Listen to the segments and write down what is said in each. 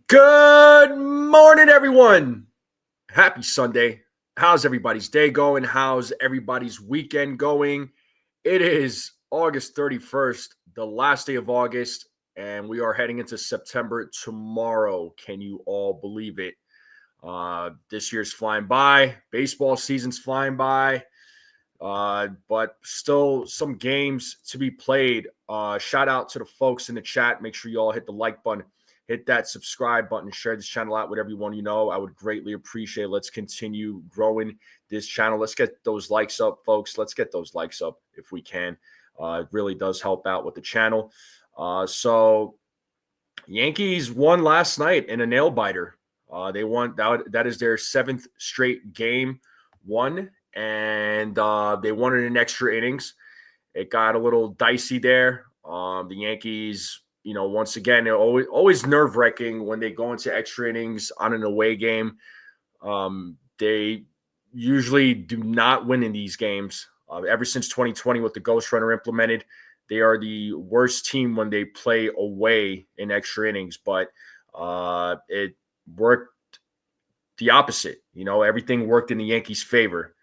Good morning, everyone. Happy Sunday. How's everybody's day going? How's everybody's weekend going? It is August 31st, the last day of August, and we are heading into September tomorrow. Can you all believe it? This year's flying by. Baseball season's flying by. But still some games to be played. Shout out to the folks in the chat. Make sure you all hit the like button. Hit that subscribe button, share this channel out with everyone you know. I would greatly appreciate it. Let's continue growing this channel. Let's get those likes up, folks. Let's get those likes up if we can. It really does help out with the channel. So Yankees won last night in a nail biter. They won. That is their 7th straight game won, and they won it in extra innings. It got a little dicey there. The Yankees, once again, they're always nerve-wracking when they go into extra innings on an away game. They usually do not win in these games. Ever since 2020 with the Ghost Runner implemented, they are the worst team when they play away in extra innings. But it worked the opposite. Everything worked in the Yankees' favor.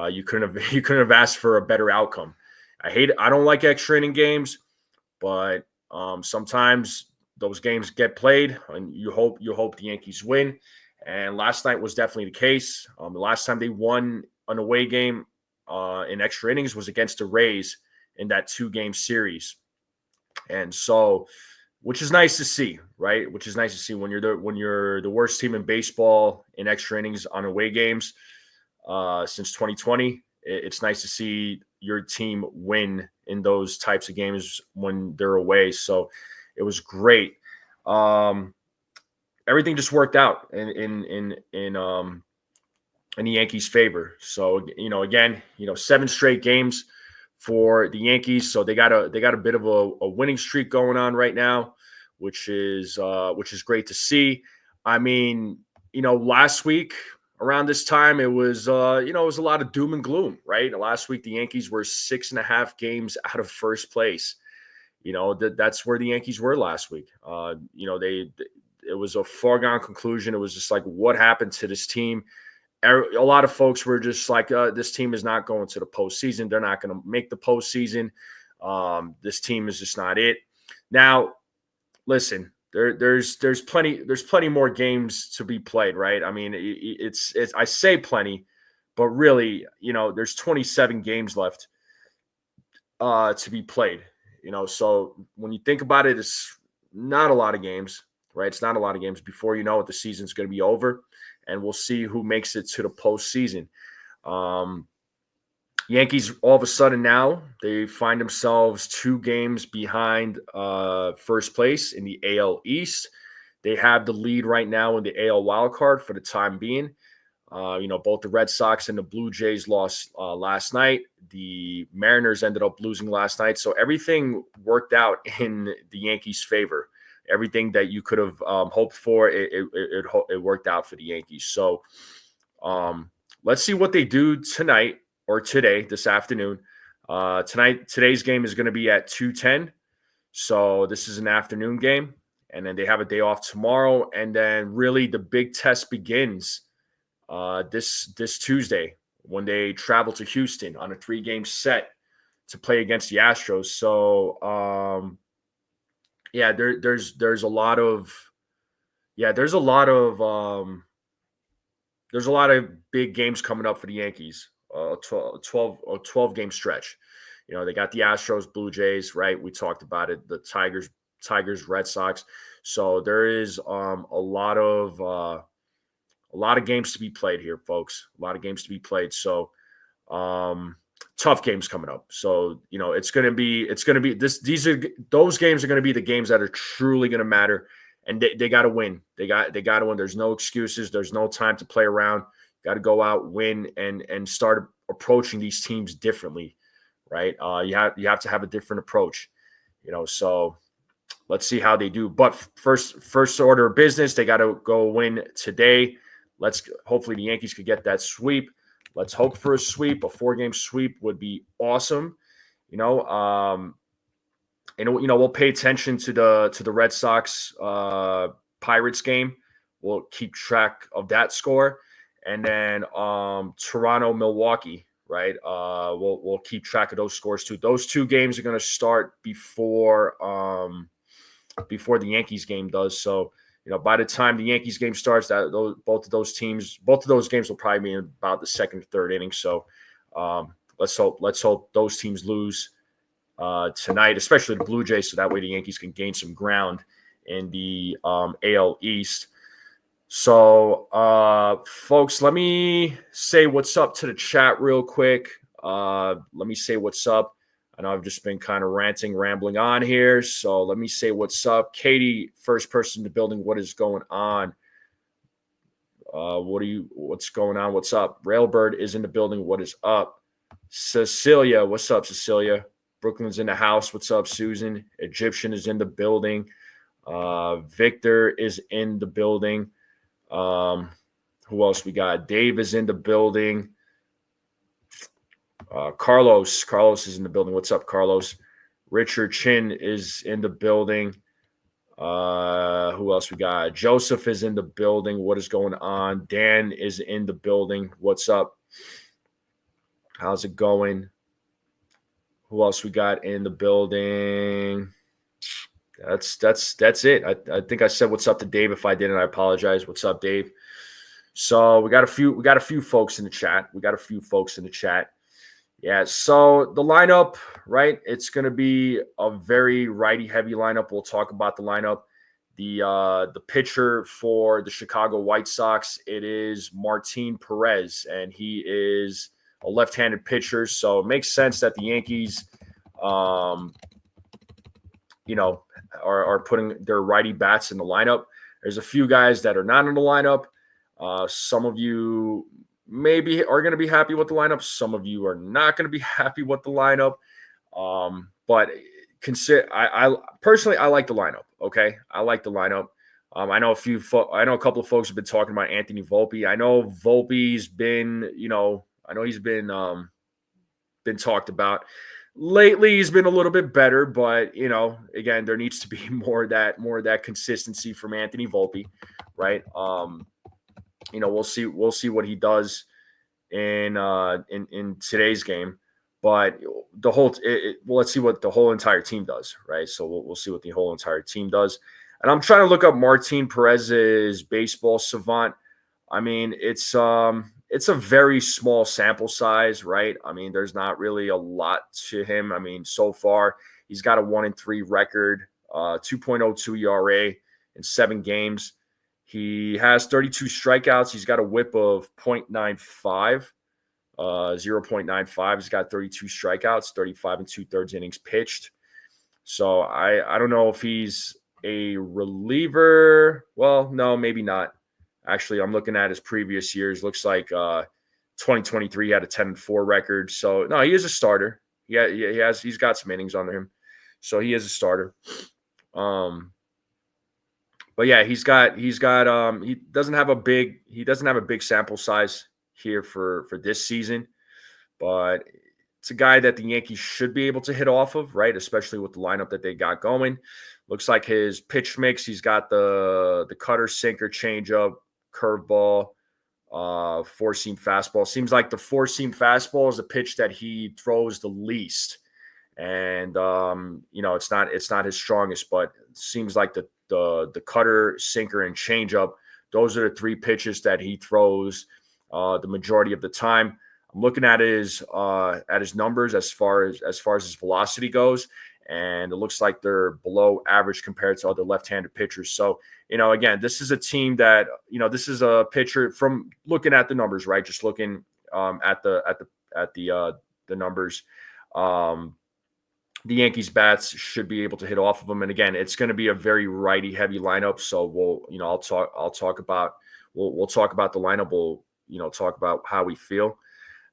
You couldn't have asked for a better outcome. I don't like extra inning games, but sometimes those games get played, and you hope the Yankees win. And last night was definitely the case. The last time they won an away game in extra innings was against the Rays in that 2-game series. And so, which is nice to see, right? Which is nice to see when you're the worst team in baseball in extra innings on away games since 2020. It's nice to see your team win in those types of games when they're away. So it was great. Everything just worked out in the Yankees' favor. So, again, 7 straight games for the Yankees. So they got a bit of a winning streak going on right now, which is great to see. I mean, last week around this time, it was it was a lot of doom and gloom, right? Last week, the Yankees were 6.5 games out of first place. That's where the Yankees were last week. It was a foregone conclusion. It was just like, what happened to this team? A lot of folks were just like, this team is not going to the postseason. They're not going to make the postseason. This team is just not it. Now, listen, there's plenty more games to be played, right? I mean, it's I say plenty, but really, there's 27 games left to be played. So when you think about it, it's not a lot of games, right? It's not a lot of games before you know it, the season's going to be over, and we'll see who makes it to the postseason. Yankees, all of a sudden now, they find themselves 2 games behind first place in the AL East. They have the lead right now in the AL wildcard for the time being. Both the Red Sox and the Blue Jays lost last night. The Mariners ended up losing last night. So everything worked out in the Yankees' favor. Everything that you could have hoped for, it worked out for the Yankees. So let's see what they do tonight or today, this afternoon. Today's game is going to be at 2:10. So this is an afternoon game. And then they have a day off tomorrow. And then really the big test begins this Tuesday when they travel to Houston on a 3-game set to play against the Astros. So yeah, there's a lot of yeah, there's a lot of big games coming up for the Yankees. 12 game stretch. They got the Astros, Blue Jays, right? We talked about it. The Tigers, Red Sox. So there is a lot of games to be played here, folks. A lot of games to be played. So um, tough games coming up. So it's gonna be those games are gonna be the games that are truly gonna matter, and they got to win. They got to win. There's no excuses. There's no time to play around. Got to go out, win, and start approaching these teams differently, right? You have to have a different approach, So let's see how they do. But first order of business, they got to go win today. Let's hopefully the Yankees could get that sweep. Let's hope for a sweep. A 4-game sweep would be awesome. You know, and we'll pay attention to the Red Sox Pirates game. We'll keep track of that score, and then Toronto Milwaukee. Right, we'll keep track of those scores too. Those 2 games are going to start before the Yankees game does. So, by the time the Yankees game starts, both of those games will probably be in about the second or third inning. So, let's hope those teams lose tonight, especially the Blue Jays, so that way the Yankees can gain some ground in the AL East. So, folks, let me say what's up to the chat real quick. Let me say what's up. I know I've just been kind of rambling on here. So let me say what's up. Katie, first person in the building. What is going on? What's going on? What's up? Railbird is in the building. What is up? Cecilia, what's up, Cecilia? Brooklyn's in the house. What's up, Susan? Egyptian is in the building. Victor is in the building. Who else we got? Dave is in the building. Carlos is in the building. What's up, Carlos? Richard Chin is in the building. Who else we got? Joseph is in the building. What is going on? Dan is in the building. What's up? How's it going? Who else we got in the building? That's it. I think I said what's up to Dave. If I didn't, I apologize. What's up, Dave? So we got a few folks in the chat. Yeah, so the lineup, right? It's going to be a very righty-heavy lineup. We'll talk about the lineup. The pitcher for the Chicago White Sox, it is Martin Perez, and he is a left-handed pitcher. So it makes sense that the Yankees, are putting their righty bats in the lineup. There's a few guys that are not in the lineup. Some of you maybe are going to be happy with the lineup. Some of you are not going to be happy with the lineup. But I personally, I like the lineup. Okay. I like the lineup. I know a couple of folks have been talking about Anthony Volpe. I know Volpe's been, he's been talked about. Lately, he's been a little bit better, but again, there needs to be more of that consistency from Anthony Volpe, right? We'll see what he does in today's game, but let's see what the whole entire team does, right? So we'll see what the whole entire team does. And I'm trying to look up Martin Perez's baseball savant. I mean, it's a very small sample size, right? I mean, there's not really a lot to him. I mean, so far he's got a 1-3 record, 2.02 ERA in 7 games. He has 32 strikeouts. He's got a whip of 0.95, 0.95. He's got 32 strikeouts, 35 2/3 innings pitched. So I don't know if he's a reliever. Well, no, maybe not. Actually, I'm looking at his previous years. Looks like 2023 he had a 10-4 record. So no, he is a starter. He's got some innings under him. So he is a starter. But yeah, he doesn't have a big sample size here for this season, but it's a guy that the Yankees should be able to hit off of, right? Especially with the lineup that they got going. Looks like his pitch mix, he's got the cutter, sinker, changeup, curveball, 4-seam fastball. Seems like the 4-seam fastball is a pitch that he throws the least. and it's not his strongest, but it seems like the cutter, sinker, and changeup. Those are the three pitches that he throws the majority of the time. I'm looking at his numbers as far as his velocity goes, and it looks like they're below average compared to other left-handed pitchers. So, again, this is a team that, this is a pitcher from looking at the numbers, right? Just looking at the numbers. The Yankees bats should be able to hit off of them. And again, it's going to be a very righty heavy lineup. So we'll talk about the lineup. We'll talk about how we feel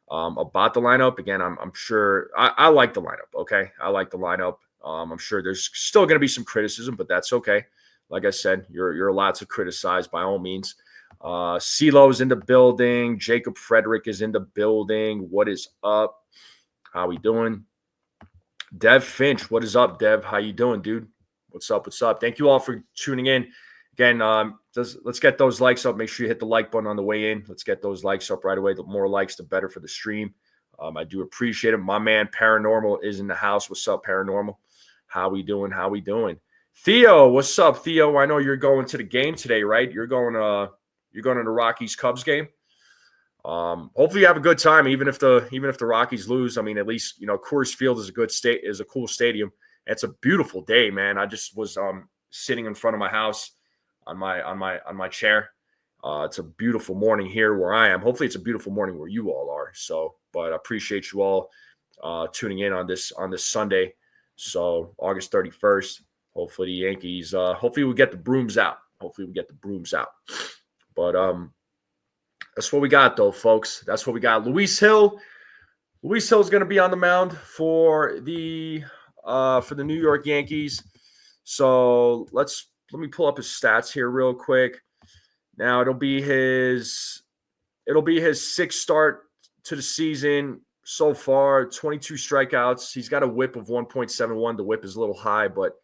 about the lineup. Again, I'm sure I like the lineup. Okay. I like the lineup. I'm sure there's still going to be some criticism, but that's okay. Like I said, you're allowed to criticize by all means. CeeLo's in the building. Jacob Frederick is in the building. What is up? How we doing? Dev Finch, what is up, Dev? How you doing, dude? What's up? Thank you all for tuning in. Again, let's get those likes up. Make sure you hit the like button on the way in. Let's get those likes up right away. The more likes, the better for the stream. I do appreciate it. My man Paranormal is in the house. What's up, Paranormal? How we doing? Theo, what's up, Theo? I know you're going to the game today, right? You're going to the Rockies Cubs game. Hopefully you have a good time, even if the Rockies lose. I mean, at least, Coors Field is a cool stadium. It's a beautiful day, man. I just was sitting in front of my house on my chair. It's a beautiful morning here where I am. Hopefully it's a beautiful morning where you all are. So, but I appreciate you all tuning in on this Sunday. So August 31st. Hopefully the Yankees. Hopefully we get the brooms out. But that's what we got, though, folks. That's what we got. Luis Hill. Luis Hill is going to be on the mound for the New York Yankees. So let me pull up his stats here real quick. Now it'll be his sixth start to the season so far. 22 strikeouts. He's got a WHIP of 1.71. The WHIP is a little high, but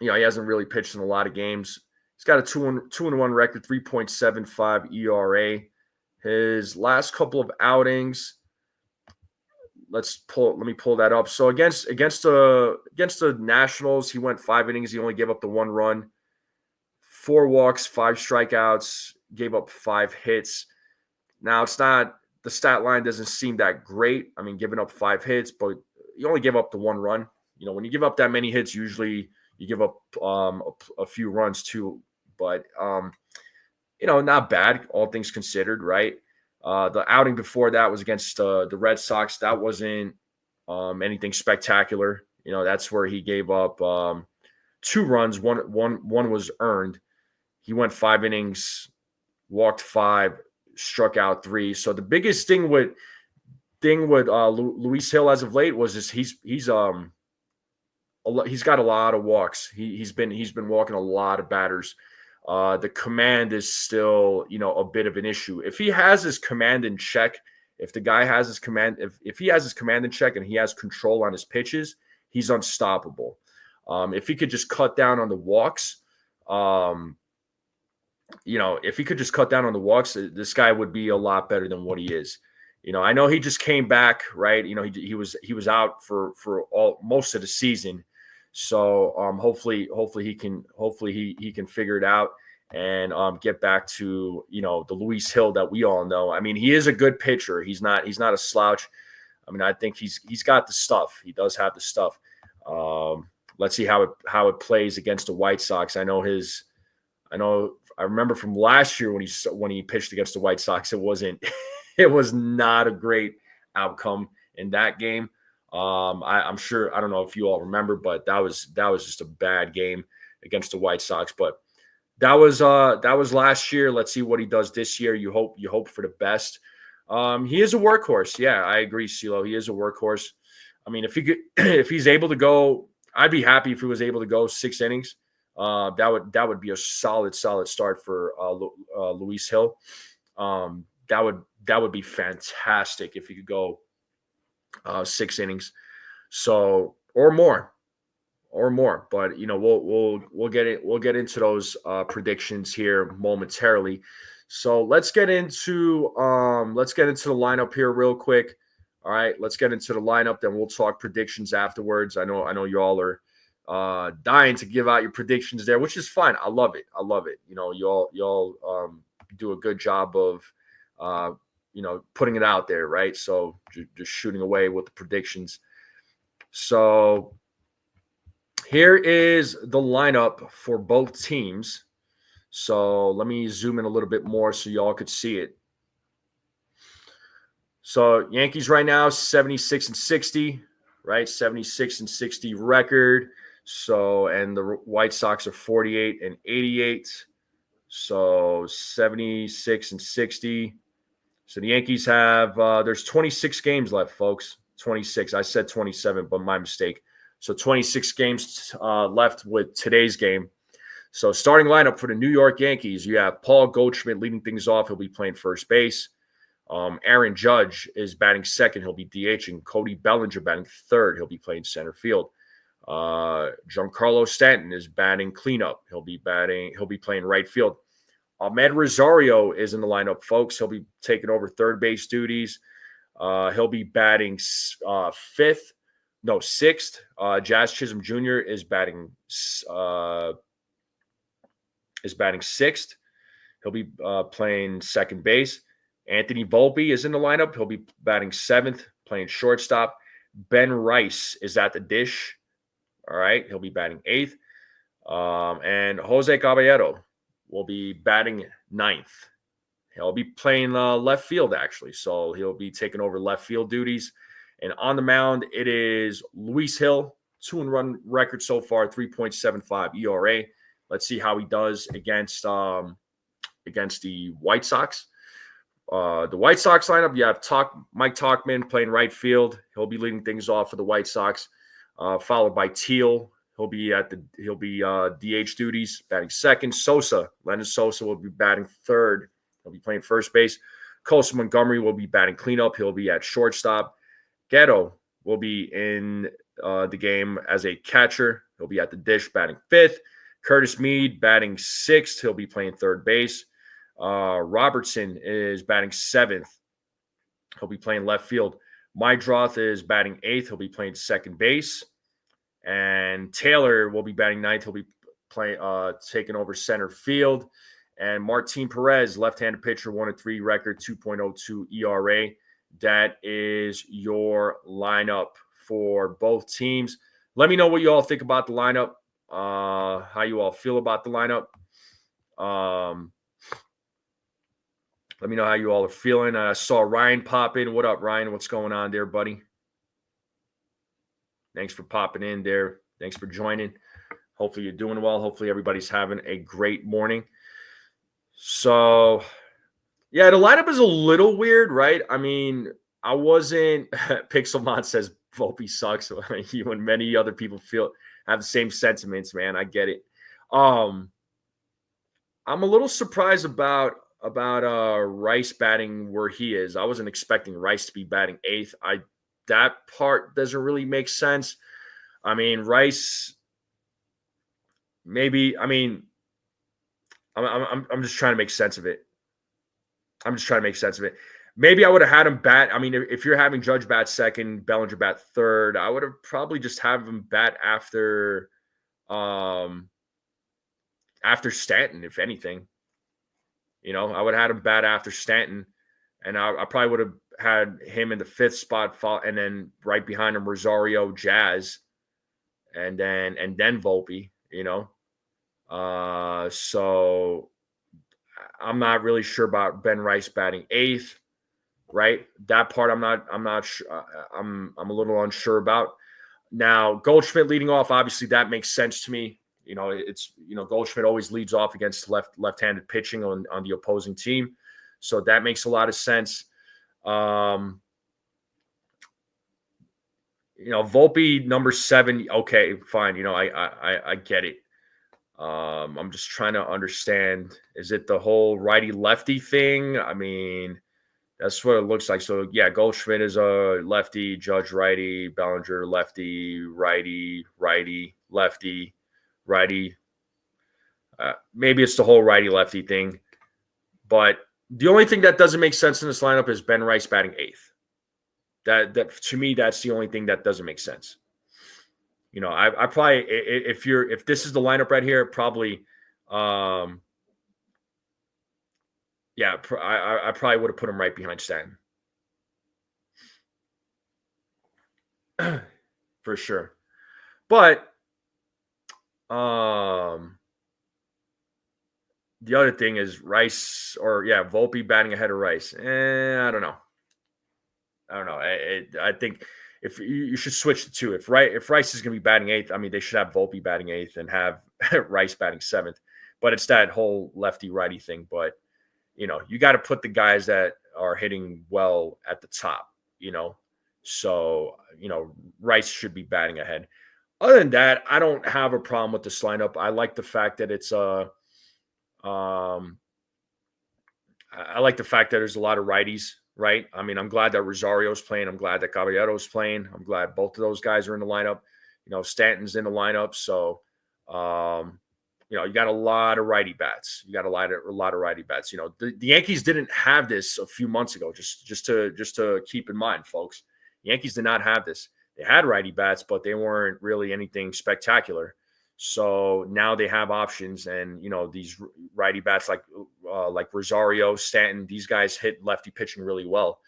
he hasn't really pitched in a lot of games. He's got a 2-1 record, 3.75 ERA. His last couple of outings, let me pull that up. So against the Nationals, he went 5 innings. He only gave up the 1 run, 4 walks, 5 strikeouts, gave up 5 hits. Now the stat line doesn't seem that great. I mean, giving up 5 hits, but you only give up the 1 run. When you give up that many hits, usually you give up a few runs too, but not bad, all things considered, right? The outing before that was against the Red Sox. That wasn't anything spectacular. That's where he gave up 2 runs. One was earned. He went 5 innings, walked 5, struck out 3. So the biggest thing with Luis Hill as of late was just he's got a lot of walks. He's been walking a lot of batters. The command is still, a bit of an issue. If he has his command in check, if the guy has his command, if he has his command in check and he has control on his pitches, he's unstoppable. If he could just cut down on the walks, this guy would be a lot better than what he is. I know he just came back, right? He was out for most of the season. So hopefully he can figure it out and get back to the Luis Hill that we all know. I mean, he is a good pitcher. He's not a slouch. I mean, I think he's got the stuff. He does have the stuff. Let's see how it plays against the White Sox. I remember from last year when he pitched against the White Sox, it was not a great outcome in that game. I'm sure, I don't know if you all remember, but that was just a bad game against the White Sox. But that was last year. Let's see what he does this year. You hope for the best. He is a workhorse. Yeah, I agree, CeeLo. He is a workhorse. I mean, if he's able to go, I'd be happy if he was able to go 6 innings. That would be a solid start for Luis Hill. That would be fantastic if he could go 6 innings, so or more. But we'll get into those predictions here momentarily. So let's get into the lineup here real quick. All right, let's get into the lineup. Then we'll talk predictions afterwards. I know y'all are dying to give out your predictions there, which is fine. I love it. You know, y'all do a good job of putting it out there, right? So just shooting away with the predictions. So here is the lineup for both teams. So let me zoom in a little bit more so y'all could see it. So Yankees right now 76-60, right? 76-60 record. So and the White Sox are 48-88. So 76-60. So the Yankees have there's 26 games left, folks. 26. I said 27, but my mistake. So 26 games left with today's game. So starting lineup for the New York Yankees, you have Paul Goldschmidt leading things off. He'll be playing first base. Aaron Judge is batting second. He'll be DHing. Cody Bellinger batting third. He'll be playing center field. Giancarlo Stanton is batting cleanup. He'll be playing right field. Ahmed Rosario is in the lineup, folks. He'll be taking over third base duties. He'll be batting sixth. Jazz Chisholm Jr. is batting sixth. He'll be playing second base. Anthony Volpe is in the lineup. He'll be batting seventh, playing shortstop. Ben Rice is at the dish. All right. He'll be batting eighth. And Jose Caballero will be batting ninth. He'll be playing left field, actually. So he'll be taking over left field duties. And on the mound, it is Luis Hill, 2-run record so far, 3.75 ERA. Let's see how he does against the White Sox. The White Sox lineup, you have Mike Tauchman playing right field. He'll be leading things off for the White Sox, followed by Teal. He'll be DH duties, batting second. Lennon Sosa will be batting third. He'll be playing first base. Colson Montgomery will be batting cleanup. He'll be at shortstop. Ghetto will be in the game as a catcher. He'll be at the dish batting fifth. Curtis Mead batting sixth. He'll be playing third base. Robertson is batting seventh. He'll be playing left field. Mydroth is batting eighth. He'll be playing second base. And Taylor will be batting ninth. He'll be playing taking over center field. And Martin Perez, left-handed pitcher, 1-3 record, 2.02 ERA. That is your lineup for both teams. Let me know what you all think about the lineup, how you all feel about the lineup. Let me know how you all are feeling. I saw Ryan pop in. What up, Ryan? What's going on there, buddy? Thanks for popping in there. Thanks for joining. Hopefully you're doing well. Hopefully everybody's having a great morning. So, yeah, the lineup is a little weird, right? I mean, I wasn't – Pixelmon says Volpe sucks. You and many other people have the same sentiments, man. I get it. I'm a little surprised about Rice batting where he is. I wasn't expecting Rice to be batting eighth. That part doesn't really make sense. I mean, Rice maybe. I mean, I'm just trying to make sense of it. Maybe I would have had him bat. I mean, if you're having Judge bat second, Bellinger bat third, I would have probably just have him bat after Stanton, if anything. You know, I would have had him bat after Stanton, and I probably would have had him in the fifth spot, and then right behind him Rosario, Jazz, and then Volpe. You know, so I'm not really sure about Ben Rice batting eighth. Right, that part I'm not sure. I'm a little unsure about. Now Goldschmidt leading off, obviously that makes sense to me. You know, Goldschmidt always leads off against left-handed pitching on the opposing team. So that makes a lot of sense. Volpe, number 7. Okay, fine. I get it. I'm just trying to understand. Is it the whole righty-lefty thing? I mean, that's what it looks like. So, yeah, Goldschmidt is a lefty, Judge righty, Bellinger lefty, righty, lefty. Righty. Maybe it's the whole righty-lefty thing. But the only thing that doesn't make sense in this lineup is Ben Rice batting eighth. That to me, that's the only thing that doesn't make sense. You know, I probably if this is the lineup right here, probably, yeah, I probably would have put him right behind Stanton for sure. But the other thing is Rice Volpe batting ahead of Rice. I don't know. I think if you should switch the two. If Rice is going to be batting eighth, I mean, they should have Volpe batting eighth and have Rice batting seventh. But it's that whole lefty righty thing. But you know, you got to put the guys that are hitting well at the top. You know, so you know Rice should be batting ahead. Other than that, I don't have a problem with this lineup. I like the fact that it's I like the fact that there's a lot of righties, right? I mean, I'm glad that Rosario's playing. I'm glad that Caballero's playing. I'm glad both of those guys are in the lineup. You know, Stanton's in the lineup. So, you know, you got a lot of righty bats. You got a lot of righty bats. You know, the Yankees didn't have this a few months ago. Just to keep in mind, folks. The Yankees did not have this. They had righty bats, but they weren't really anything spectacular. So now they have options, and you know these righty bats like Rosario, Stanton. These guys hit lefty pitching really well.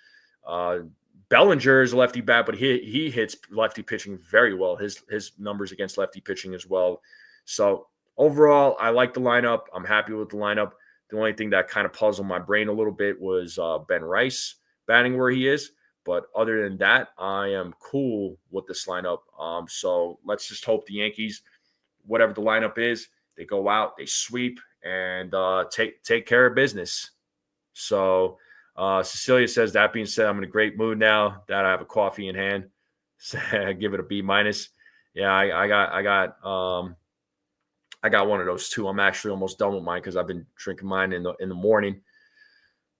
Bellinger is a lefty bat, but he hits lefty pitching very well. His numbers against lefty pitching as well. So overall, I like the lineup. I'm happy with the lineup. The only thing that kind of puzzled my brain a little bit was Ben Rice batting where he is. But other than that, I am cool with this lineup. So let's just hope the Yankees, whatever the lineup is, they go out, they sweep, and take care of business. So Cecilia says, that being said, I'm in a great mood now that I have a coffee in hand. I give it a B minus. Yeah, I got one of those too. I'm actually almost done with mine because I've been drinking mine in the morning.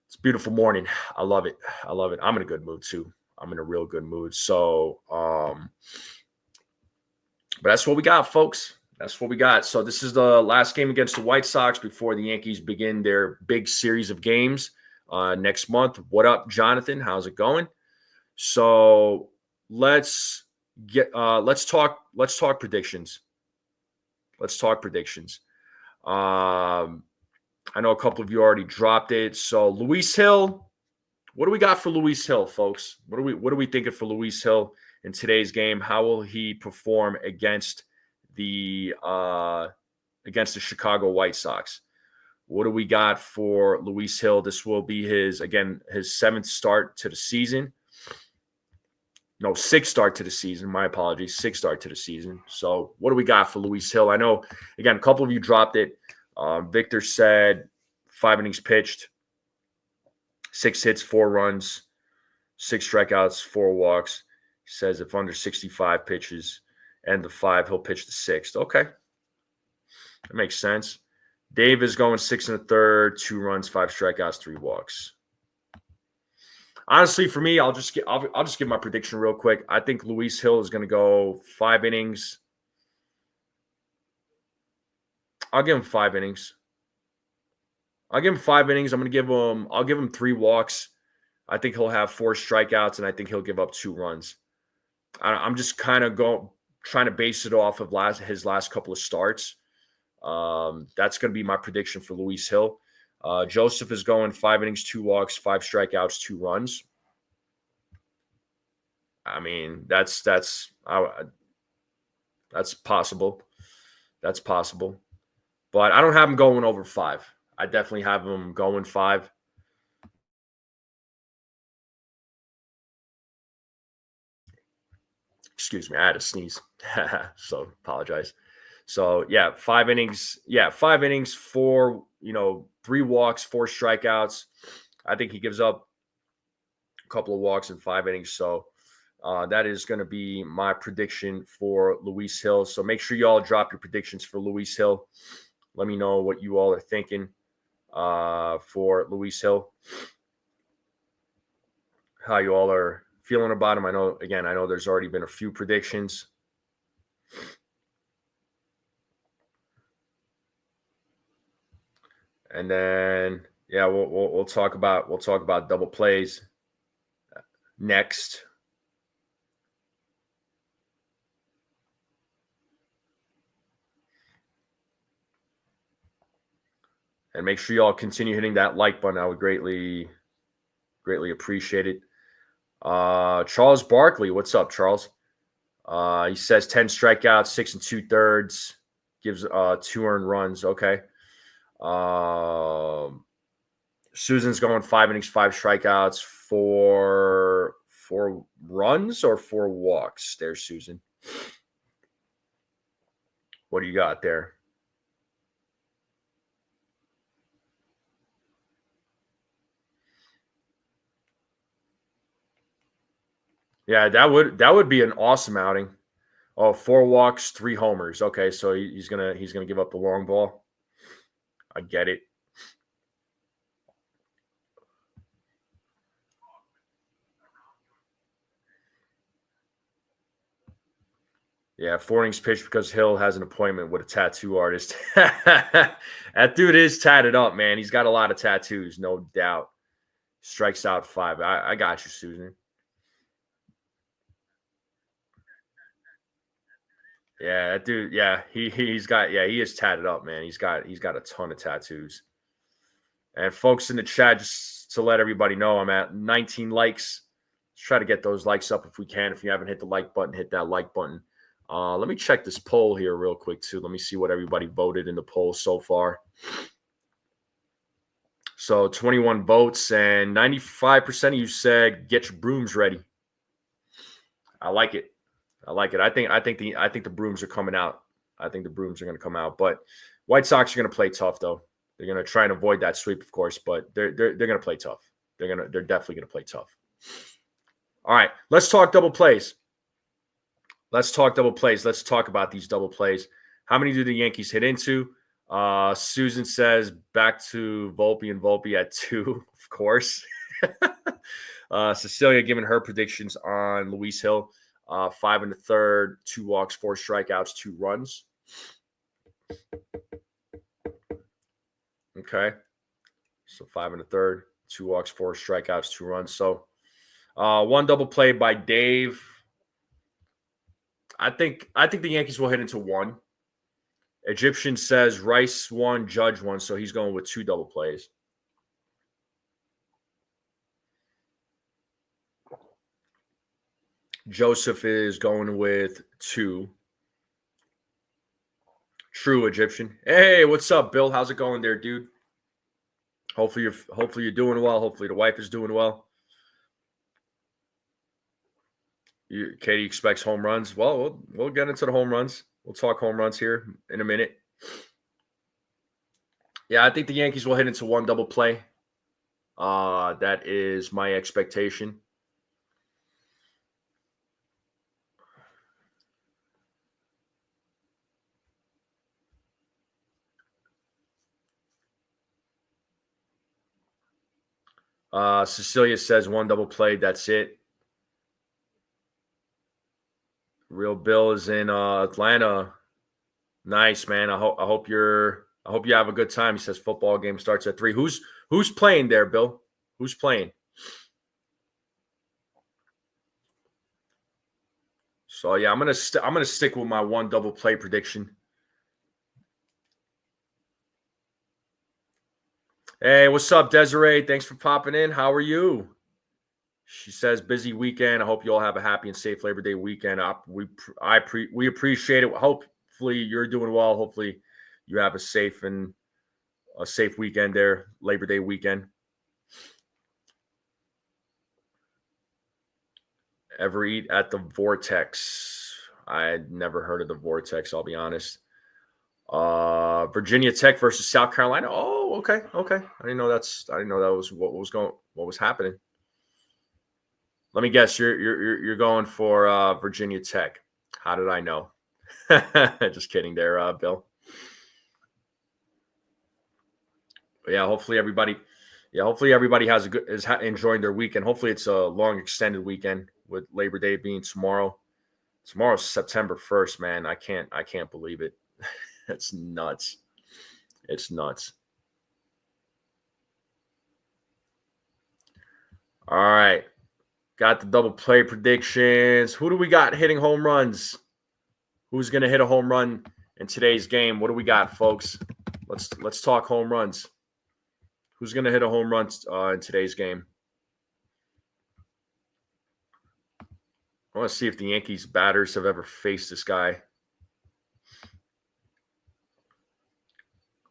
It's a beautiful morning. I love it. I'm in a good mood too. I'm in a real good mood. So, but that's what we got, folks. That's what we got. So this is the last game against the White Sox before the Yankees begin their big series of games next month. What up, Jonathan? How's it going? So let's talk predictions. Let's talk predictions. I know a couple of you already dropped it. So Luis Hill, what do we got for Luis Hill, folks? What are we thinking for Luis Hill in today's game? How will he perform against the Chicago White Sox? What do we got for Luis Hill? This will be his seventh start to the season. No, sixth start to the season. My apologies. Sixth start to the season. So what do we got for Luis Hill? I know, again, a couple of you dropped it. Victor said 5 innings pitched, 6 hits, 4 runs, 6 strikeouts, 4 walks. He says if under 65 pitches and the 5, he'll pitch the 6th. Okay. That makes sense. Dave is going 6 1/3, 2 runs, 5 strikeouts, 3 walks. Honestly, for me, I'll just give my prediction real quick. I think Luis Hill is going to go 5 innings. I'll give him 5 innings. I'll give him 3 walks. I think he'll have 4 strikeouts, and I think he'll give up 2 runs. I'm just kind of trying to base it off of his last couple of starts. That's going to be my prediction for Luis Hill. Joseph is going 5 innings, 2 walks, 5 strikeouts, 2 runs. I mean, that's possible. That's possible. But I don't have him going over 5. I definitely have him going 5. Excuse me, I had to sneeze. So apologize. So yeah, 5 innings. Yeah, 5 innings, 4, 3 walks, 4 strikeouts. I think he gives up a couple of walks in 5 innings. So that is going to be my prediction for Luis Hill. So make sure you all drop your predictions for Luis Hill. Let me know what you all are thinking for Luis Hill. How you all are feeling about him. I know there's already been a few predictions. And then we'll talk about double plays next. And make sure y'all continue hitting that like button. I would greatly appreciate it. Charles Barkley, what's up, Charles? He says 10 strikeouts, 6 2/3, gives 2 earned runs. Okay. Susan's going 5 innings, 5 strikeouts, 4 runs or 4 walks. There's Susan. What do you got there? Yeah, that would be an awesome outing. Oh, 4 walks, 3 homers. Okay, so he's gonna give up the long ball. I get it. Yeah, 4 innings pitched because Hill has an appointment with a tattoo artist. That dude is tatted up, man. He's got a lot of tattoos, no doubt. Strikes out 5. I got you, Susan. Yeah, that dude. Yeah, he is tatted up, man. He's got a ton of tattoos. And folks in the chat, just to let everybody know, I'm at 19 likes. Let's try to get those likes up if we can. If you haven't hit the like button, hit that like button. Let me check this poll here real quick too. Let me see what everybody voted in the poll so far. So 21 votes and 95% of you said get your brooms ready. I like it. I think the brooms are coming out. I think the brooms are going to come out. But White Sox are going to play tough though. They're going to try and avoid that sweep, of course, but they're going to play tough. They're definitely going to play tough. All right, let's talk double plays. Let's talk about these double plays. How many do the Yankees hit into? Susan says back to Volpe and Volpe at 2, of course. Cecilia giving her predictions on Luis Hill. 5 1/3, 2 walks, 4 strikeouts, 2 runs. Okay. So 5 1/3, 2 walks, 4 strikeouts, 2 runs. So 1 double play by Dave. I think the Yankees will hit into 1. Egyptian says Rice 1, Judge 1, so he's going with 2 double plays. Joseph is going with 2. True, Egyptian. Hey, what's up, Bill? How's it going there, dude? Hopefully you're doing well. Hopefully the wife is doing well. Katie expects home runs. Well, we'll get into the home runs. We'll talk home runs here in a minute. Yeah, I think the Yankees will hit into 1 double play. That is my expectation. Cecilia says 1 double play. That's it. Real Bill is in Atlanta. Nice, man. I hope you have a good time. He says football game starts at 3. Who's playing there, Bill? Who's playing? So yeah, I'm gonna stick with my 1 double play prediction. Hey, what's up, Desiree? Thanks for popping in. How are you? She says busy weekend. I hope you all have a happy and safe Labor Day weekend. We appreciate it. Hopefully you're doing well. Hopefully you have a safe weekend there, Labor Day weekend. Ever eat at the Vortex? I'd never heard of the Vortex, I'll be honest. Virginia Tech versus South Carolina. Oh, okay. I didn't know that was what was happening. Let me guess. You're going for Virginia Tech. How did I know? Just kidding, there, Bill. But yeah, hopefully everybody is enjoying their weekend. Hopefully it's a long extended weekend with Labor Day being tomorrow. Tomorrow's September 1st, man. I can't believe it. It's nuts. It's nuts. All right. Got the double play predictions. Who do we got hitting home runs? Who's going to hit a home run in today's game? What do we got, folks? Let's talk home runs. Who's going to hit a home run in today's game? I want to see if the Yankees batters have ever faced this guy.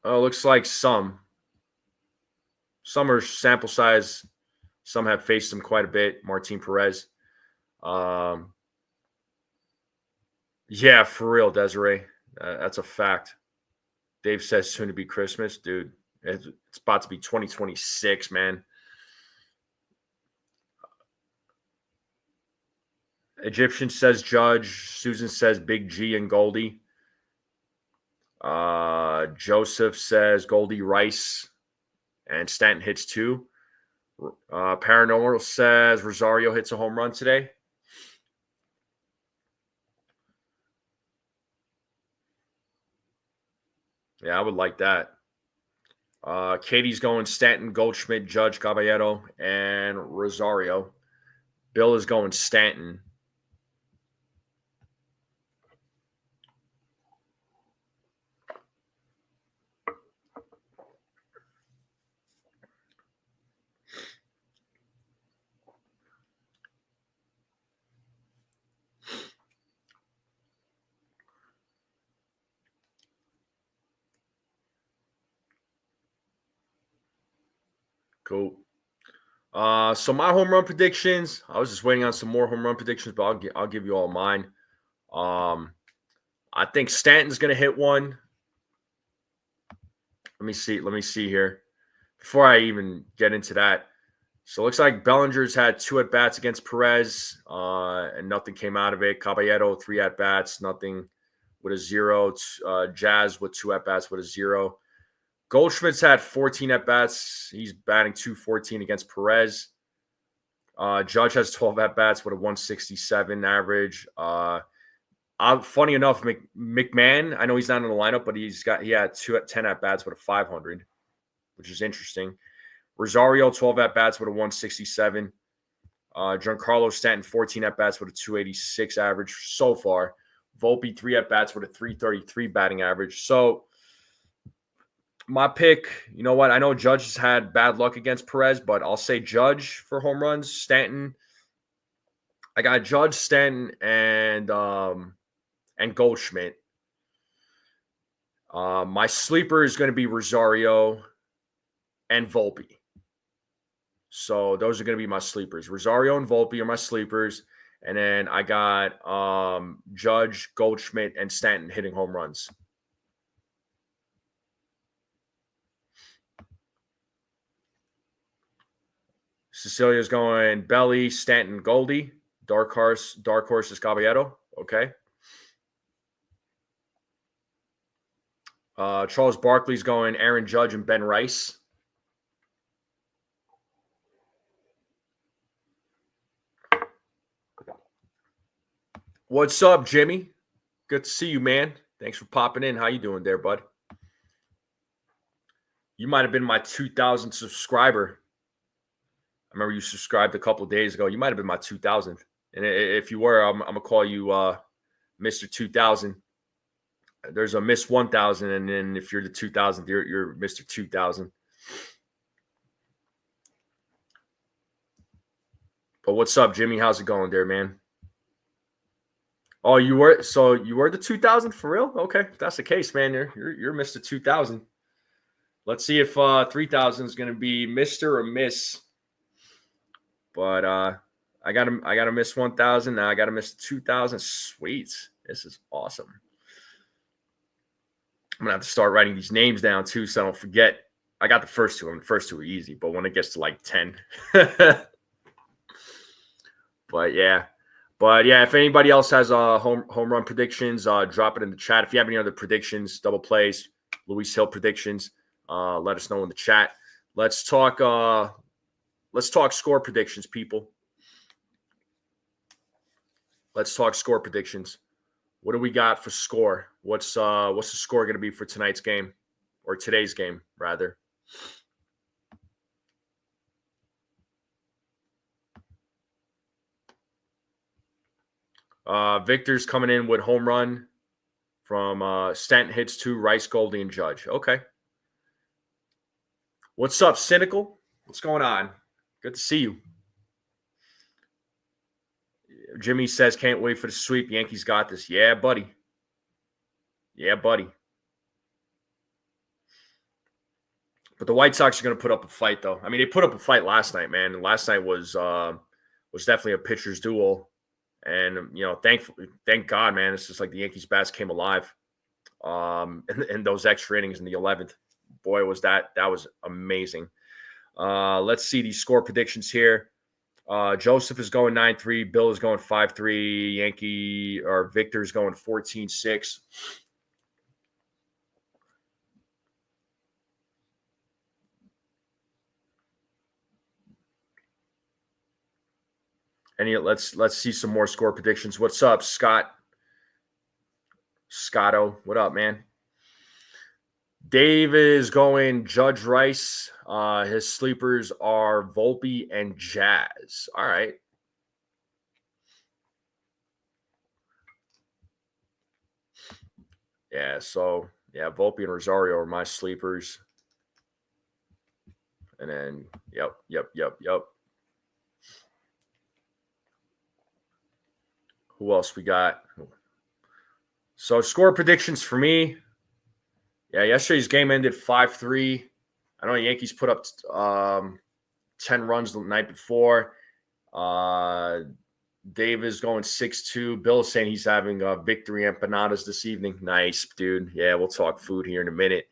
Oh, looks like some. Some are sample size. Some have faced him quite a bit. Martin Perez. Yeah, for real, Desiree. That's a fact. Dave says soon to be Christmas. Dude, it's about to be 2026, man. Egyptian says Judge. Susan says Big G and Goldie. Joseph says Goldie Rice and Stanton hits 2. Paranormal says Rosario hits a home run today. Yeah, I would like that. Katie's going Stanton, Goldschmidt, Judge, Caballero, and Rosario. Bill is going Stanton. Cool. So my home run predictions. I was just waiting on some more home run predictions, but I'll give you all mine. I think Stanton's going to hit one. Let me see here. Before I even get into that, so it looks like Bellinger's had 2 at bats against Perez, and nothing came out of it. Caballero 3 at bats, nothing with a 0. Jazz with 2 at bats with a 0. Goldschmidt's had 14 at bats. He's batting .214 against Perez. Judge has 12 at bats with a 167 average. Funny enough, McMahon, I know he's not in the lineup, but he had 10 at bats with a 500, which is interesting. Rosario 12 at bats with a 167. Giancarlo Stanton 14 at bats with a 286 average so far. Volpe 3 at bats with a 333 batting average. So my pick, you know what? I know Judge has had bad luck against Perez, but I'll say Judge for home runs. Stanton. I got Judge, Stanton, and Goldschmidt. My sleeper is going to be Rosario and Volpe. So those are going to be my sleepers. Rosario and Volpe are my sleepers. And then I got Judge, Goldschmidt, and Stanton hitting home runs. Cecilia's going Belly, Stanton, Goldie. Dark horse is Caballero. Okay. Charles Barkley's going Aaron Judge and Ben Rice. What's up, Jimmy? Good to see you, man. Thanks for popping in. How you doing there, bud? You might have been my 2,000th subscriber. I remember you subscribed a couple of days ago. You might have been my 2,000th. And if you were, I'm going to call you Mr. 2000. There's a Miss 1000, and then if you're the 2000th, you're Mr. 2000. But what's up, Jimmy? How's it going there, man? Oh, you were the 2000th for real? Okay, if that's the case, man. You're Mr. 2000. Let's see if 3000 is going to be Mr. or Miss. But I got to miss 1000. Now I got to miss 2000. Sweet. This is awesome. I'm going to have to start writing these names down too so I don't forget. I got the first two. The first two are easy, but when it gets to like 10. But yeah, if anybody else has home run predictions, drop it in the chat. If you have any other predictions, double plays, Luis Hill predictions, let us know in the chat. Let's talk score predictions, people. Let's talk score predictions. What do we got for score? What's the score going to be for tonight's game, or today's game rather? Victor's coming in with home run from Stanton hits 2, Rice, Goldie, and Judge. Okay. What's up, Cynical? What's going on? Good to see you. Jimmy says, can't wait for the sweep. Yankees got this. Yeah, buddy. Yeah, buddy. But the White Sox are going to put up a fight, though. I mean, they put up a fight last night, man. And last night was definitely a pitcher's duel. And, thank God, man. It's just like the Yankees' bats came alive. And those extra innings in the 11th. Boy, that was amazing. Let's see these score predictions here. Joseph is going 9-3. Bill is going 5-3. Victor is going 14-6. And let's see some more score predictions. What's up, Scott? Scotto, what up, man? Dave is going Judge Rice. His sleepers are Volpe and Jazz. All right. Yeah, so, Volpe and Rosario are my sleepers. And then, yep. Who else we got? So, score predictions for me. Yeah, yesterday's game ended 5-3. I know the Yankees put up 10 runs the night before. Dave is going 6-2. Bill is saying he's having victory empanadas this evening. Nice, dude. Yeah, we'll talk food here in a minute.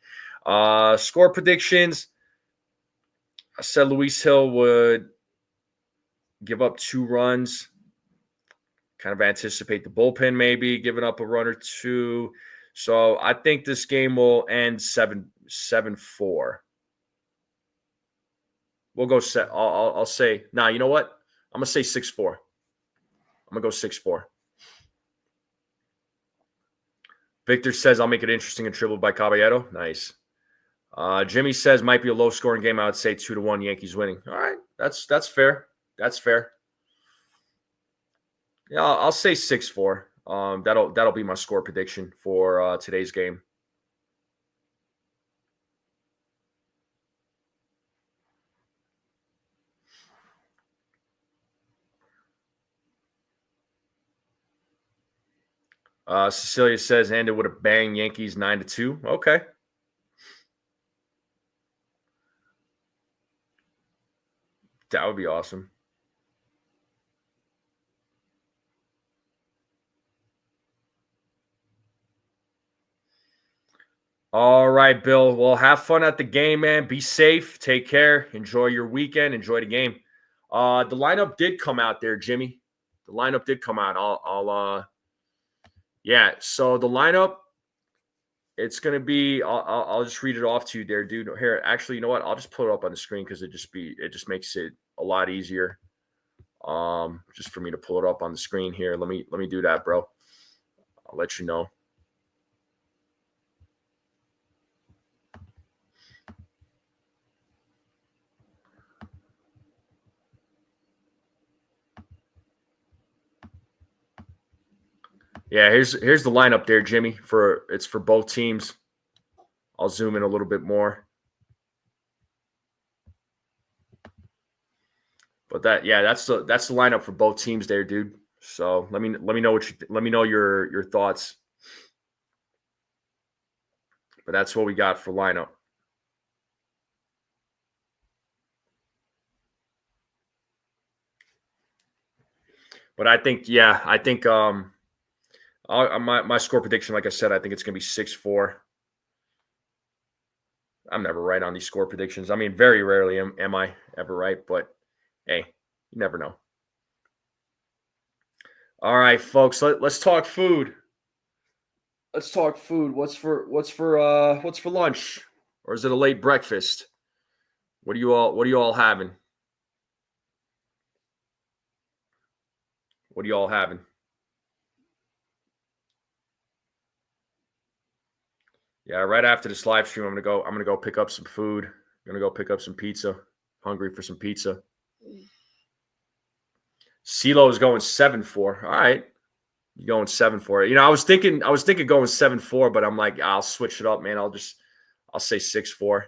Score predictions. I said Luis Hill would give up 2 runs. Kind of anticipate the bullpen maybe giving up a run or 2. So I think this game will end 7-4. We'll go set. I'll say. Nah, you know what? I'm gonna say 6-4. I'm gonna go 6-4. Victor says I'll make it interesting and triple by Caballero. Nice. Jimmy says might be a low scoring game. I would say 2-1 Yankees winning. All right, that's fair. That's fair. Yeah, I'll say 6-4. That'll be my score prediction for today's game. Cecilia says ended with a bang. Yankees 9-2. Okay. That would be awesome. All right, Bill. Well, have fun at the game, man. Be safe. Take care. Enjoy your weekend. Enjoy the game. The lineup did come out there, Jimmy. The lineup did come out. So the lineup, it's going to be, I'll just read it off to you there, dude. Here, actually, you know what? I'll just put it up on the screen because it just makes it a lot easier. Just for me to pull it up on the screen here. Let me do that, bro. I'll let you know. Yeah, here's the lineup there, Jimmy. It's for both teams. I'll zoom in a little bit more. But that's the lineup for both teams there, dude. So let me know your thoughts. But that's what we got for lineup. But I think my score prediction, like I said, I think it's going to be 6-4. I'm never right on these score predictions. I mean, very rarely am I ever right, but hey, you never know. All right, folks, let's talk food. Let's talk food. What's for lunch? Or is it a late breakfast? What are you all having? What are you all having? Yeah, right after this live stream, I'm gonna go pick up some food. I'm gonna go pick up some pizza. Hungry for some pizza. CeeLo is going 7-4. All right, you going 7-4? You know, I was thinking going 7-4, but I'm like, I'll switch it up, man. I'll say 6-4.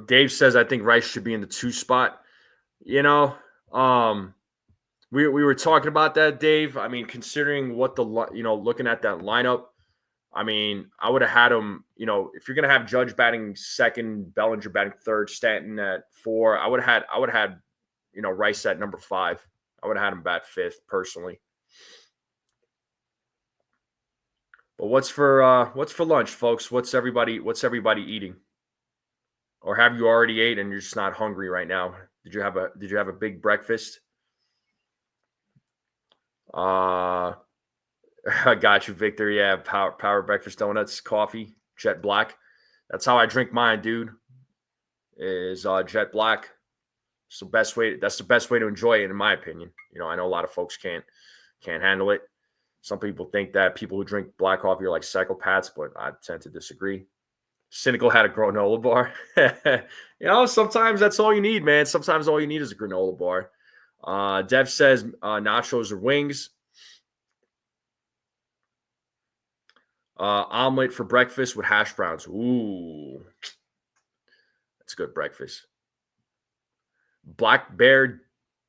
Dave says I think Rice should be in the 2 spot. You know, we were talking about that, Dave. I mean, considering what looking at that lineup, I mean, I would have had him. If you're gonna have Judge batting second, Bellinger batting third, Stanton at 4, I would have had Rice at number 5. I would have had him bat 5th personally. But what's for lunch, folks? What's everybody eating? Or have you already ate and you're just not hungry right now? Did you have a big breakfast? I got you, Victor. Yeah, power breakfast donuts, coffee, Jet Black. That's how I drink mine, dude. Is Jet Black. It's the best way. That's the best way to enjoy it, in my opinion. I know a lot of folks can't handle it. Some people think that people who drink black coffee are like psychopaths, but I tend to disagree. Cynical had a granola bar. Sometimes that's all you need, man. Sometimes all you need is a granola bar. Dev says nachos or wings. Omelet for breakfast with hash browns. Ooh, that's good breakfast. Black Bear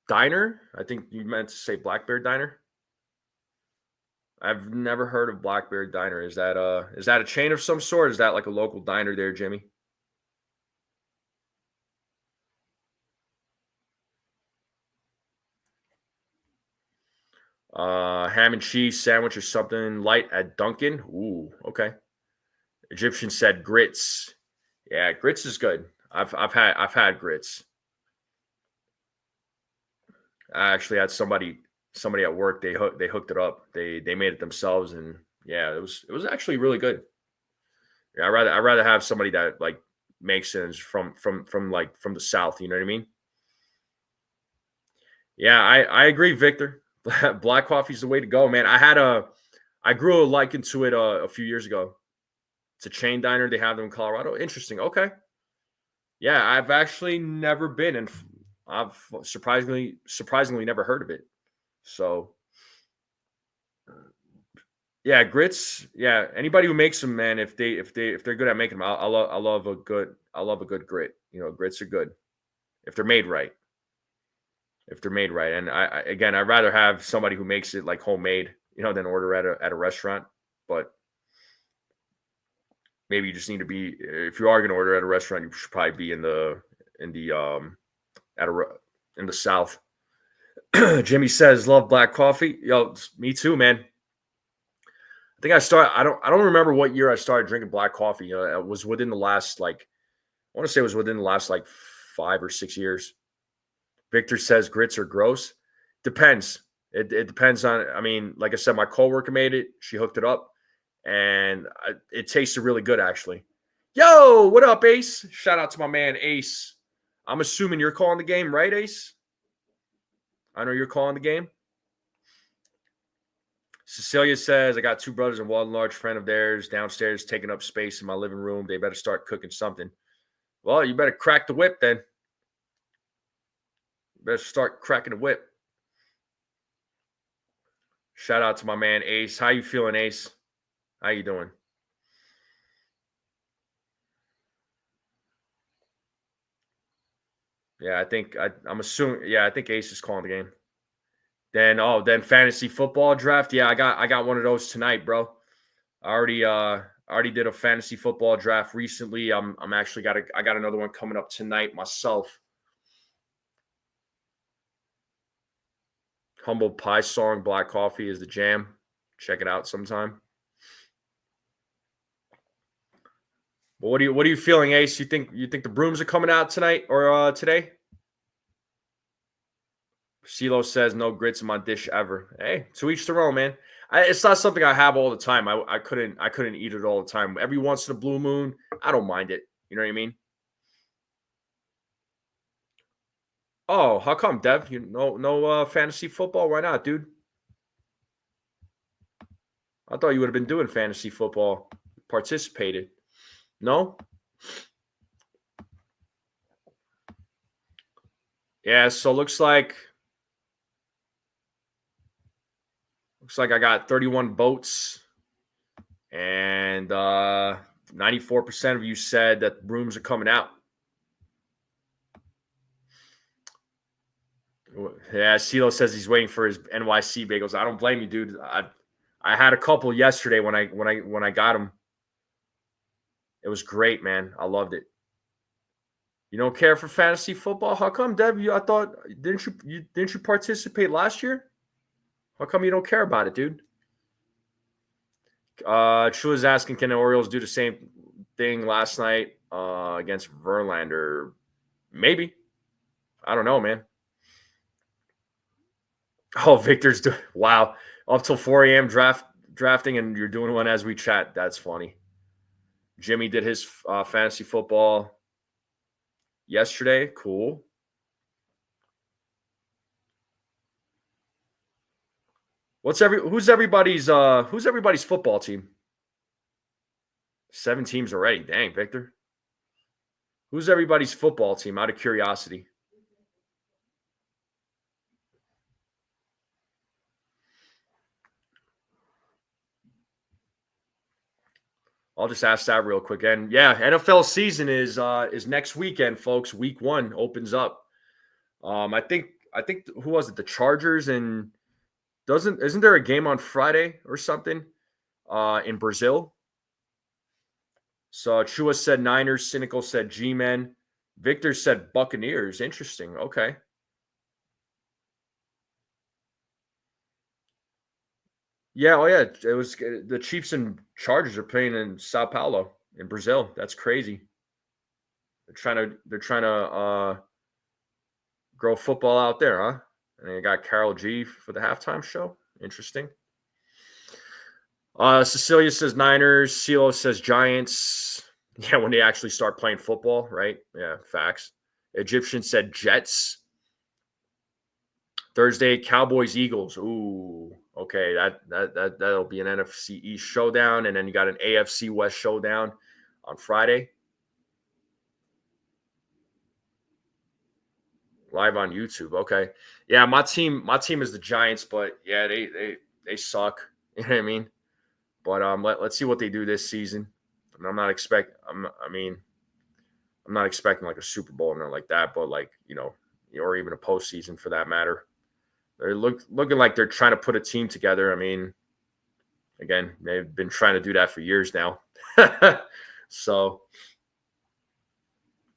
Diner. I think you meant to say Black Bear Diner. I've never heard of Black Bear Diner. Is that a chain of some sort? Is that like a local diner there, Jimmy? Ham and cheese sandwich or something light at Dunkin'. Ooh, okay. Egyptian said grits. Yeah, grits is good. I've had grits. I actually had somebody at work. They hooked it up. They made it themselves, and yeah, it was actually really good. Yeah, I'd rather have somebody that like makes it from the South. You know what I mean? Yeah, I agree, Victor. Black coffee's the way to go, man. I grew a liking to it a few years ago. It's a chain diner. They have them in Colorado. Interesting. Okay. Yeah, I've actually never been, and I've surprisingly never heard of it. So, yeah, grits. Yeah, anybody who makes them, man, if they're good at making them, I love a good grit. Grits are good if they're made right. And I'd rather have somebody who makes it like homemade, than order at a restaurant. But maybe you just need to be, if you are going to order at a restaurant, you should probably be in the South. Jimmy says, love black coffee. Yo, me too, man. I think I don't remember what year I started drinking black coffee. It was within the last, I want to say it was within the last 5 or 6 years. Victor says grits are gross. Depends. It depends on, I mean, like I said, my coworker made it. She hooked it up and it tasted really good, actually. Yo, what up, Ace? Shout out to my man, Ace. I'm assuming you're calling the game, right, Ace? I know you're calling the game. Cecilia says, I got 2 brothers and one large friend of theirs downstairs taking up space in my living room. They better start cooking something. Well, you better crack the whip then. You better start cracking the whip. Shout out to my man, Ace. How you feeling, Ace? How you doing? Yeah, I'm assuming. Yeah, I think Ace is calling the game. Then fantasy football draft. Yeah, I got one of those tonight, bro. I already did a fantasy football draft recently. I'm actually I got another one coming up tonight myself. Humble Pie Song Black Coffee is the jam. Check it out sometime. But what are you feeling, Ace? You think the brooms are coming out tonight or today? CeeLo says no grits in my dish ever. Hey, to each their own, man. It's not something I have all the time. I couldn't eat it all the time. Every once in a blue moon, I don't mind it. You know what I mean? Oh, how come, Dev? No fantasy football? Why not, dude? I thought you would have been doing fantasy football. Participated. No? Yeah, so looks like I got 31 votes, and 94% of you said that rooms are coming out. Yeah, CeeLo says he's waiting for his NYC bagels. I don't blame you, dude. I had a couple yesterday when I got them. It was great, man. I loved it. You don't care for fantasy football? How come, Dev? I thought didn't you participate last year? How come you don't care about it, dude? Chua's asking, can the Orioles do the same thing last night against Verlander? Maybe. I don't know, man. Oh, Victor's doing wow. Up till 4 a.m. drafting, and you're doing one as we chat. That's funny. Jimmy did his fantasy football yesterday. Cool. Who's everybody's football team? 7 teams already. Dang, Victor. Who's everybody's football team? Out of curiosity. I'll just ask that real quick. And yeah, NFL season is next weekend, folks. Week 1 opens up. I think who was it? The Chargers and isn't there a game on Friday or something in Brazil? So Chua said Niners, Cynical said G-Men. Victor said Buccaneers. Interesting. Okay. Yeah, oh yeah. It was the Chiefs and Chargers are playing in Sao Paulo in Brazil. That's crazy. They're trying to grow football out there, huh? And they got Carol G for the halftime show. Interesting. Cecilia says Niners. CeeLo says Giants. Yeah, when they actually start playing football, right? Yeah, facts. Egyptian said Jets. Thursday, Cowboys, Eagles. Ooh, okay. That'll be an NFC East showdown, and then you got an AFC West showdown on Friday. Live on YouTube. Okay. Yeah, my team is the Giants, but yeah, they suck. You know what I mean? But let's see what they do this season. I'm not expecting like a Super Bowl or nothing like that, but like, or even a postseason for that matter. They're looking like they're trying to put a team together. I mean, again, they've been trying to do that for years now. So,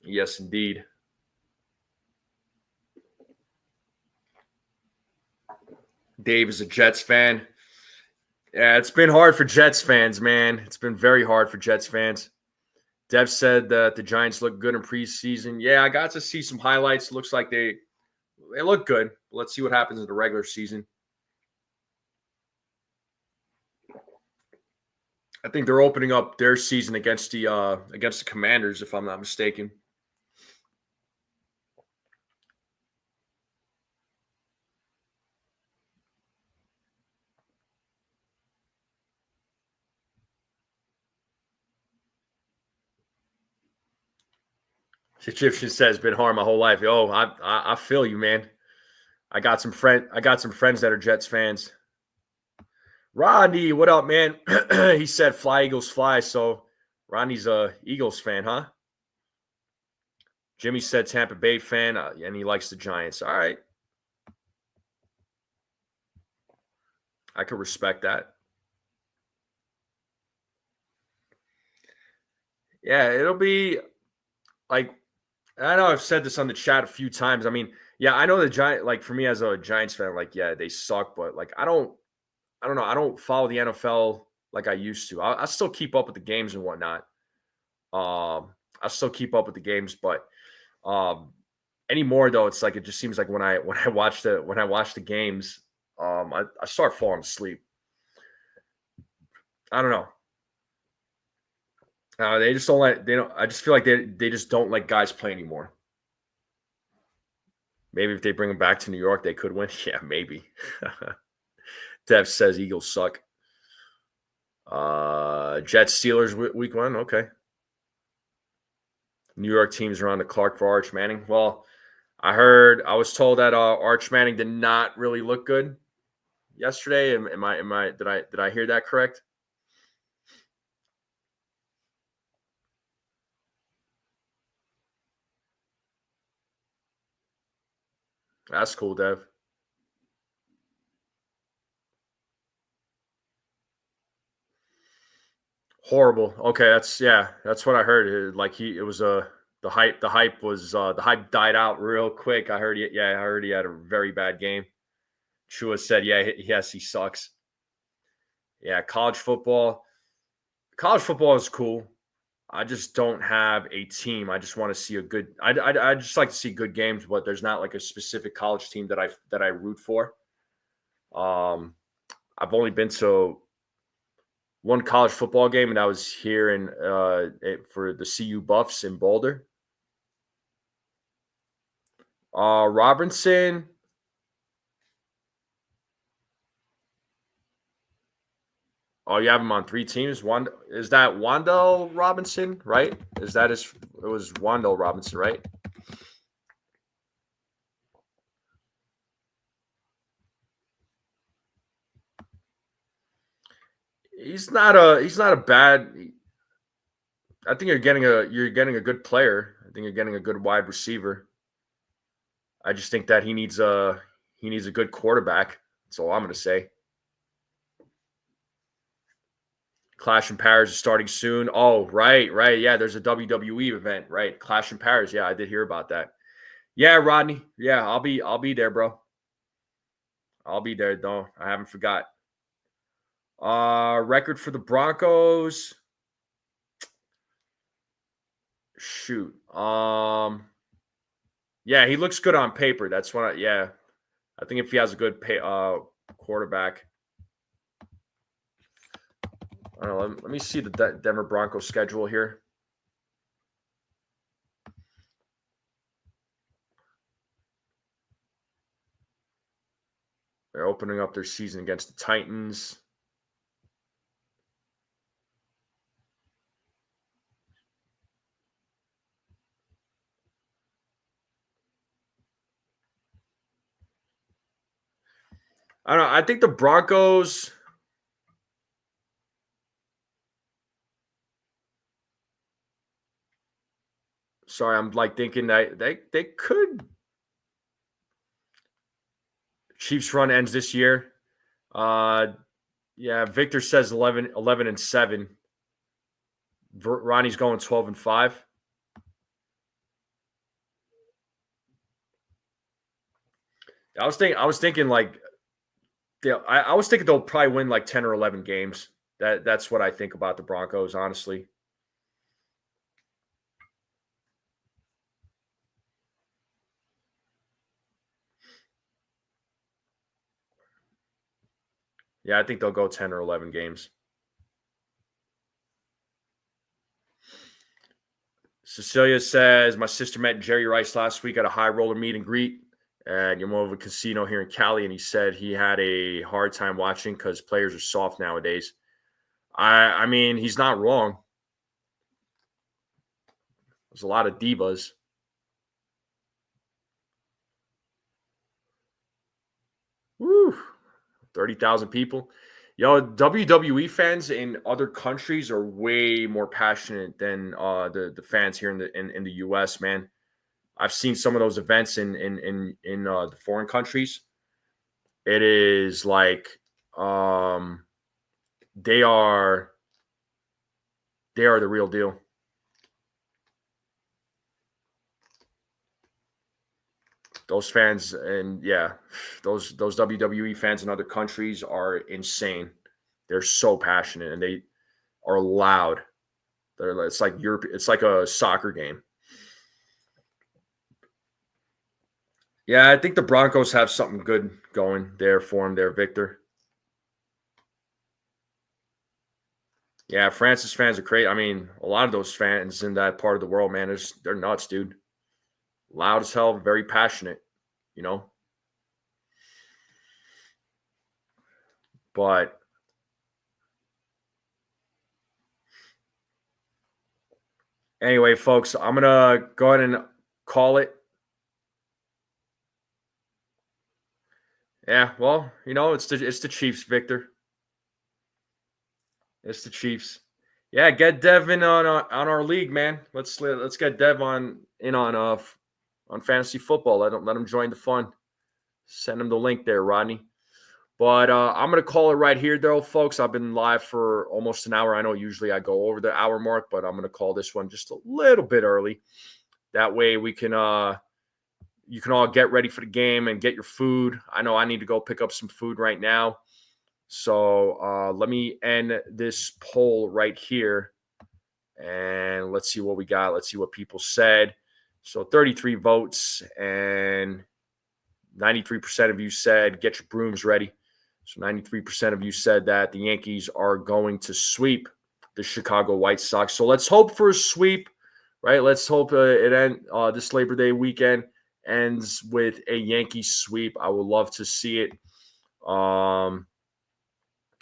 yes, indeed. Dave is a Jets fan. Yeah, it's been hard for Jets fans, man. It's been very hard for Jets fans. Dev said that the Giants look good in preseason. Yeah, I got to see some highlights. Looks like they look good. Let's see what happens in the regular season. I think they're opening up their season against the Commanders, if I'm not mistaken. Egyptian says been hard my whole life. Oh, I feel you, man. I got some friends that are Jets fans. Rodney, what up, man? He said fly Eagles fly, so Rodney's a Eagles fan, huh? Jimmy said Tampa Bay fan, and he likes the Giants. All right. I could respect that. Yeah, it'll be like, I know I've said this on the chat a few times. I mean, yeah, I know the Giant, like for me as a Giants fan, like, yeah, they suck, but like I don't know. I don't follow the NFL like I used to. I still keep up with the games and whatnot. I still keep up with the games, but um, anymore though, it's like it just seems like when I watch the games, I start falling asleep. I don't know. They just don't let they don't. I just feel like they just don't let guys play anymore. Maybe if they bring them back to New York, they could win. Yeah, maybe. Dev says Eagles suck. Jets Steelers week 1. Okay. New York teams are on the Clark for Arch Manning. Well, I was told that Arch Manning did not really look good yesterday. Did I hear that correct? That's cool, Dev. Horrible. Okay, that's what I heard. The hype died out real quick. I heard he had a very bad game. Chua said, yes, he sucks. Yeah, college football is cool. I just don't have a team. I just want to see a good. I just like to see good games, but there's not like a specific college team that I root for. I've only been to one college football game, and that was here for the CU Buffs in Boulder. Robinson. Oh, you have him on 3 teams. One is that Wandell Robinson, right? It was Wandell Robinson, right? He's not a bad. I think you're getting a good player. I think you're getting a good wide receiver. I just think that he needs a good quarterback. That's all I'm going to say. Clash in Paris is starting soon. Oh, right. Yeah, there's a WWE event, right? Clash in Paris. Yeah, I did hear about that. Yeah, Rodney. Yeah, I'll be there, bro. I'll be there though. I haven't forgot. Record for the Broncos. Shoot. Yeah, he looks good on paper. That's what I think if he has a good quarterback. I don't know. Let me see the Denver Broncos schedule here. They're opening up their season against the Titans. I don't know. I think the Broncos. Sorry, I'm like thinking that they could. Chiefs run ends this year. Yeah, Victor says 11-7. Ronnie's going 12-5. I was thinking like I was thinking they'll probably win like 10 or 11 games. That's what I think about the Broncos, honestly. Yeah, I think they'll go 10 or 11 games. Cecilia says, my sister met Jerry Rice last week at a high roller meet and greet at Yamova Casino here in Cali, and he said he had a hard time watching because players are soft nowadays. I mean, he's not wrong. There's a lot of divas. Woo, 30,000 people. Yo, WWE fans in other countries are way more passionate than the fans here in the US, man. I've seen some of those events in the foreign countries. It is like they are the real deal. Those fans and those WWE fans in other countries are insane. They're so passionate and they are loud. It's like Europe. It's like a soccer game. Yeah, I think the Broncos have something good going there for them there, Victor. Yeah, Francis fans are crazy. I mean, a lot of those fans in that part of the world, man, they're nuts, dude. Loud as hell, very passionate, you know. But anyway, folks, I'm gonna go ahead and call it. Yeah, well, it's the Chiefs, Victor. It's the Chiefs. Yeah, get Dev in on our league, man. Let's get Dev on fantasy football. Let him join the fun. Send him the link there, Rodney. But I'm going to call it right here, though, folks. I've been live for almost an hour. I know usually I go over the hour mark, but I'm going to call this one just a little bit early. That way we can you can all get ready for the game and get your food. I know I need to go pick up some food right now. So let me end this poll right here. And let's see what we got. Let's see what people said. So 33 votes and 93% of you said get your brooms ready. So 93% of you said that the Yankees are going to sweep the Chicago White Sox. So let's hope for a sweep, right? Let's hope this Labor Day weekend ends with a Yankee sweep. I would love to see it.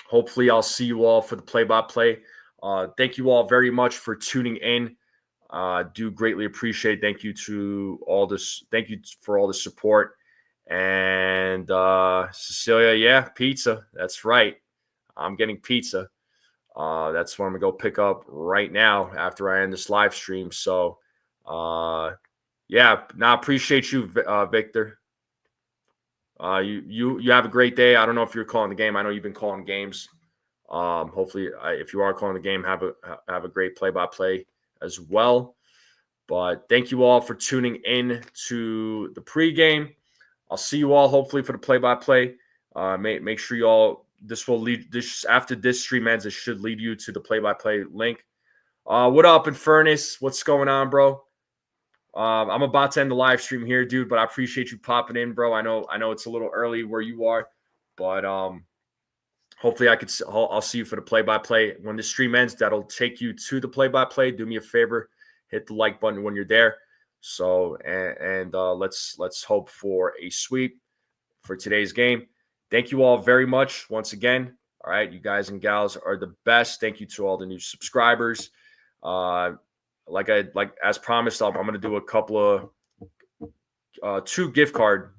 Hopefully I'll see you all for the play-by-play. Thank you all very much for tuning in. Do greatly appreciate. Thank you to all this. Thank you for all the support. And Cecilia, yeah, pizza. That's right. I'm getting pizza. That's what I'm gonna go pick up right now after I end this live stream. So, yeah, now appreciate you, Victor. You have a great day. I don't know if you're calling the game. I know you've been calling games. Hopefully, if you are calling the game, have a great play-by-play as well. But thank you all for tuning in to the pregame. I'll see you all hopefully for the play-by-play. Make sure you all, this will lead this after this stream ends. It should lead you to the play-by-play link. What up, Infernus? What's going on, bro? I'm about to end the live stream here, dude, but I appreciate you popping in, bro. I know it's a little early where you are, but hopefully I'll see you for the play-by-play. When the stream ends, that'll take you to the play-by-play. Do me a favor, hit the like button when you're there. So, and let's hope for a sweep for today's game. Thank you all very much once again. All right, you guys and gals are the best. Thank you to all the new subscribers. Like as promised, I'm going to do a couple of 2 gift card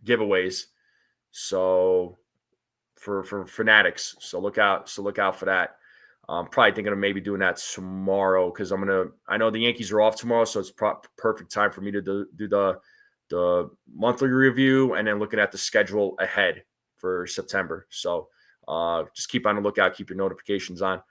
giveaways. So for Fanatics. So look out for that. I'm probably thinking of maybe doing that tomorrow because I know the Yankees are off tomorrow, so it's perfect time for me to do the monthly review and then looking at the schedule ahead for September. So just keep on the lookout, keep your notifications on.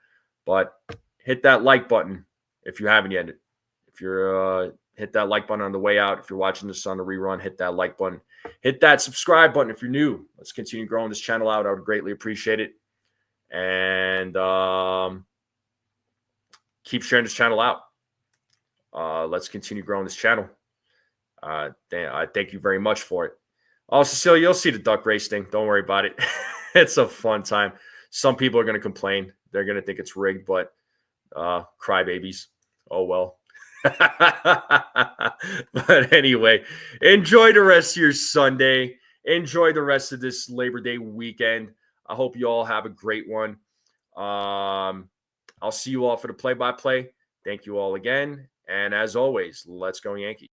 But hit that like button if you haven't yet. If you're hit that like button on the way out. If you're watching this on the rerun, hit that like button. Hit that subscribe button if you're new. Let's continue growing this channel out. I would greatly appreciate it. And keep sharing this channel out. Let's continue growing this channel. I thank you very much for it. Oh, Cecilia, you'll see the duck race thing. Don't worry about it. It's a fun time. Some people are going to complain. They're going to think it's rigged, but crybabies. Oh, well. But anyway, enjoy the rest of your Sunday. Enjoy the rest of this Labor Day weekend. I hope you all have a great one. I'll see you all for the play-by-play. Thank you all again. And as always, let's go Yankees.